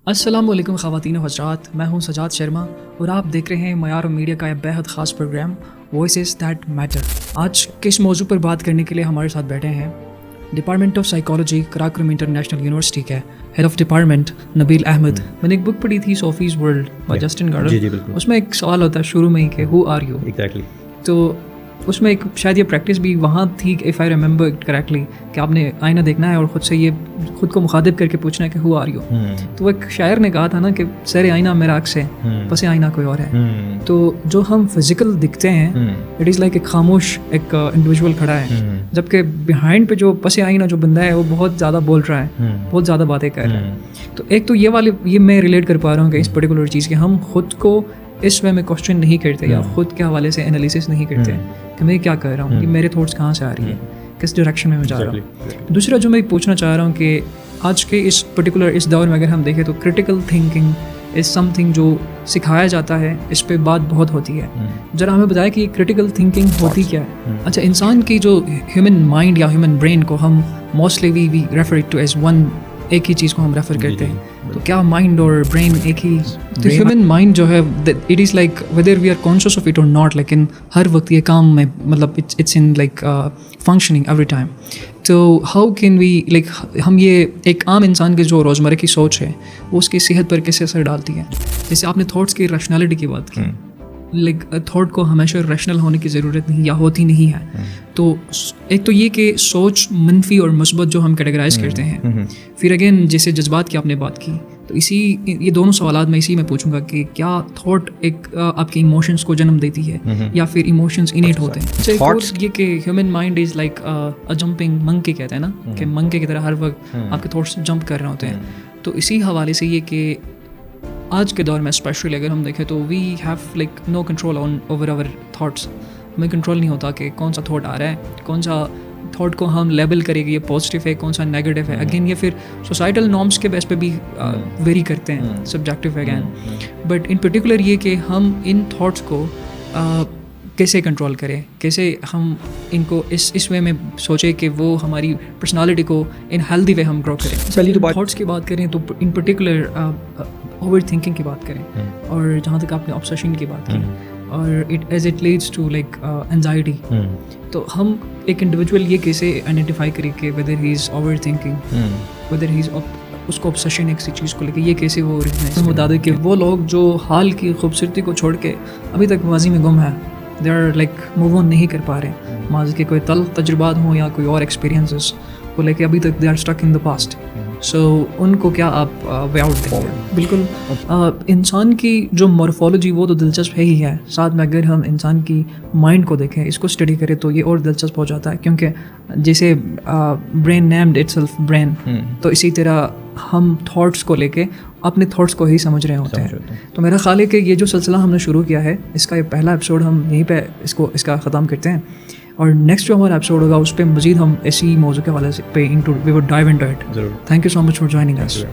السلام علیکم خواتین و حضرات، میں ہوں سجاد شرما اور آپ دیکھ رہے ہیں معیار میڈیا کا ایک بیحد خاص پروگرام وائسز دیٹ میٹر۔ آج کس موضوع پر بات کرنے کے لیے ہمارے ساتھ بیٹھے ہیں department of psychology Karakoram international university کے head of department Nabeel Ahmed. میں نے ایک بک پڑھی تھی Sophie's world by Jostein Gaarder, اس میں ایک سوال ہوتا ہے شروع میں ہی کہ ہو آر یو، تو اس میں ایک شاید یہ پریکٹس بھی وہاں تھی کہ اف آئی ریممبر کریکٹلی کہ آپ نے آئینہ دیکھنا ہے اور خود کو مخاطب کر کے پوچھنا ہے کہ ہو آر یو۔ تو ایک شاعر نے کہا تھا نا کہ سر آئینہ میرا عکس ہے، پس آئینہ کوئی اور ہے۔ تو جو ہم فزیکل دکھتے ہیں اٹ از لائک ایک خاموش ایک انڈیویجول کھڑا ہے، جبکہ بیہائنڈ پہ جو پس آئینہ جو بندہ ہے وہ بہت زیادہ بول رہا ہے، بہت زیادہ باتیں کر رہا ہے۔ تو ایک تو یہ میں ریلیٹ کر پا رہا ہوں کہ اس پرٹیکولر چیز کہ ہم خود کو اس وے میں کوشچن نہیں کرتے یا خود کے حوالے سے انالیسس نہیں کرتے کہ میں کیا کر رہا ہوں، میرے تھاٹس کہاں سے آ رہی ہے، کس ڈائریکشن میں جا رہا ہوں۔ دوسرا جو میں پوچھنا چاہ رہا ہوں کہ آج کے اس پرٹیکولر اس دور میں اگر ہم دیکھیں تو critical thinking is some thing جو سکھایا جاتا ہے، اس پہ بات بہت ہوتی ہے۔ ذرا ہمیں بتائیں کہ یہ کرٹیکل تھنکنگ ہوتی کیا ہے؟ اچھا، انسان کی جو ہیومن مائنڈ یا ہیومن برین کو ہم mostly we refer to as one, ایک ہی چیز کو ہم ریفر کرتے ہیں، تو کیا مائنڈ اور برین ایک ہی؟ تو ہیومن مائنڈ جو ہے it is like whether we are conscious of it اور ناٹ، لیکن ہر وقت یہ کام میں مطلب it's in like functioning every time. تو ہاؤ کین وی لائک ہم یہ ایک عام انسان کے جو روزمرہ کی سوچ ہے وہ اس کی صحت پر کیسے اثر ڈالتی ہے؟ جیسے آپ نے تھاٹس کی ریشنلٹی کی بات کی، لائک تھاٹ کو ہمیشہ ریشنل ہونے کی ضرورت نہیں یا ہوتی نہیں ہے۔ تو ایک تو یہ کہ سوچ منفی اور مثبت جو ہم کیٹیگرائز کرتے ہیں، پھر اگین جیسے جذبات کی آپ نے بات کی، تو یہ دونوں سوالات میں اسی میں پوچھوں گا کہ کیا تھاٹ ایک آپ کے ایموشنس کو جنم دیتی ہے یا پھر ایموشنس انیٹ ہوتے ہیں؟ یہ کہ human mind is like a jumping monkey کہتے ہیں نا، کہ منکی کی طرح ہر وقت آپ کے تھاٹس جمپ کر رہے ہوتے ہیں۔ تو اسی حوالے سے یہ کہ آج کے دور میں اسپیشلی اگر ہم دیکھیں تو we have like no control over our thoughts. ہمیں کنٹرول نہیں ہوتا کہ کون سا تھاٹ آ رہا ہے، کون سا تھاٹ کو ہم لیبل کریں کہ یہ پازیٹیو ہے، کون سا نیگیٹو ہے۔ اگین یہ پھر سوسائٹل نارمس کے بیس پہ بھی ویری کرتے ہیں، سبجیکٹیو ہے اگین۔ بٹ ان پرٹیکولر یہ کہ ہم ان تھاٹس کو کیسے کنٹرول کریں، کیسے ہم ان کو اس وے میں سوچیں کہ وہ ہماری پرسنالٹی کو ان ہیلدی وے ہم گرو کریں۔ چلیے تو تھاٹس کی بات کریں تو ان پرٹیکولر اوور تھنکنگ کی بات کریں، اور جہاں تک آپ نے آبسیشن کی بات کی اور as it leads to like anxiety, تو ہم ایک انڈیویجول یہ کیسے آئیڈینٹیفائی کریں کہ whether he is overthinking, whether he is اس کو obsession ہے کسی چیز کو لے کے، یہ کیسے وہ بتا دے کہ وہ لوگ جو حال کی خوبصورتی کو چھوڑ کے ابھی تک ماضی میں گم ہے، they are like move on نہیں کر پا رہے، ماضی کے کوئی تلخ تجربات ہوں یا کوئی اور ایکسپیرینسز کو لے کے ابھی تک they are stuck in the past. So ان کو کیا آپ وے آؤٹ دیں؟ بالکل، انسان کی جو مورفولوجی وہ تو دلچسپ ہے ہی ہے، ساتھ میں اگر ہم انسان کی مائنڈ کو دیکھیں، اس کو اسٹڈی کریں تو یہ اور دلچسپ ہو جاتا ہے، کیونکہ جیسے brain named it self brain, تو اسی طرح ہم تھاٹس کو لے کے اپنے تھاٹس کو ہی سمجھ رہے ہوتے ہیں۔ تو میرا خیال ہے کہ یہ جو سلسلہ ہم نے شروع کیا ہے، اس کا یہ پہلا ایپیسوڈ ہم یہیں پہ اس کا ختم کرتے ہیں، اور نیکسٹ جو ہمارا ایپیسوڈ ہوگا اس پہ مزید ہم اسی موضوع کے حوالے سے we would dive into it. Thank you so much for joining us.